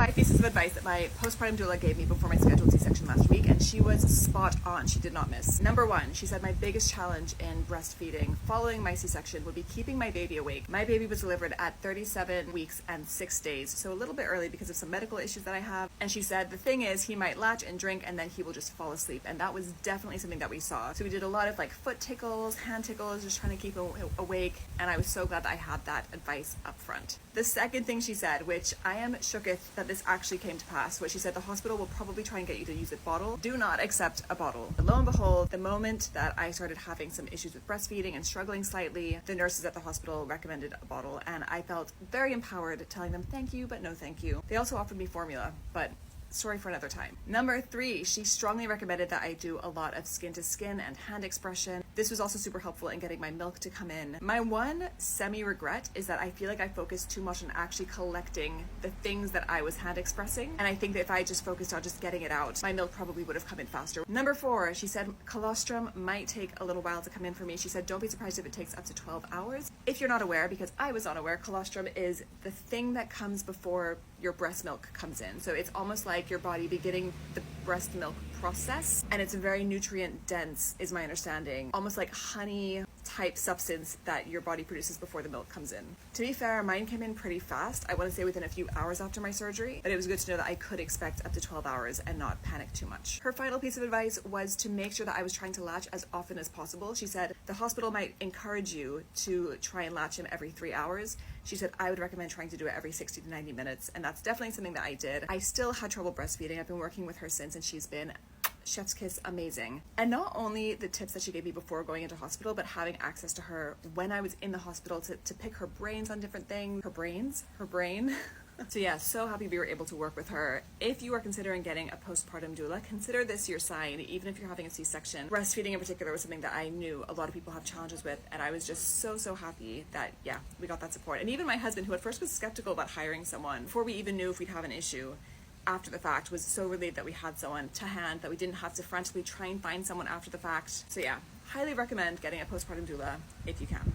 5 pieces of advice that my postpartum doula gave me before my scheduled C-section last week, and she was spot on. She did not miss. Number 1, she said my biggest challenge in breastfeeding following my C-section would be keeping my baby awake. My baby was delivered at 37 weeks and 6 days, so a little bit early because of some medical issues that I have. And she said the thing is, he might latch and drink and then he will just fall asleep, and that was definitely something that we saw. So we did a lot of like foot tickles, hand tickles, just trying to keep him awake, and I was so glad that I had that advice up front. The second thing she said, which I am shooketh that this actually came to pass, what she said, the hospital will probably try and get you to use a bottle. Do not accept a bottle. But lo and behold, the moment that I started having some issues with breastfeeding and struggling slightly, the nurses at the hospital recommended a bottle, and I felt very empowered telling them thank you, but no thank you. They also offered me formula, but story for another time. Number 3, she strongly recommended that I do a lot of skin to skin and hand expression. This was also super helpful in getting my milk to come in. My one semi-regret is that I feel like I focused too much on actually collecting the things that I was hand expressing, and I think that if I just focused on just getting it out, my milk probably would have come in faster. Number 4, she said colostrum might take a little while to come in for me. She said don't be surprised if it takes up to 12 hours. If you're not aware, because I was not aware, colostrum is the thing that comes before your breast milk comes in. So it's almost like your body beginning the breast milk process, and it's very nutrient dense, is my understanding, almost like honey type substance that your body produces before the milk comes in. To be fair, mine came in pretty fast. I want to say within a few hours after my surgery, but it was good to know that I could expect up to 12 hours and not panic too much. Her final piece of advice was to make sure that I was trying to latch as often as possible. She said the hospital might encourage you to try and latch him every 3 hours. She said I would recommend trying to do it every 60 to 90 minutes, and that's definitely something that I did. I still had trouble breastfeeding. I've been working with her since, and she's been chef's kiss amazing. And not only the tips that she gave me before going into hospital, but having access to her when I was in the hospital to pick her brains on different things. Her brain. So yeah, so happy we were able to work with her. If you are considering getting a postpartum doula, consider this your sign, even if you're having a C-section. Breastfeeding in particular was something that I knew a lot of people have challenges with, and I was just so happy that, yeah, we got that support. And even my husband, who at first was skeptical about hiring someone, before we even knew if we'd have an issue, after the fact was so relieved that we had someone to hand, that we didn't have to frantically try and find someone after the fact. So yeah, highly recommend getting a postpartum doula if you can.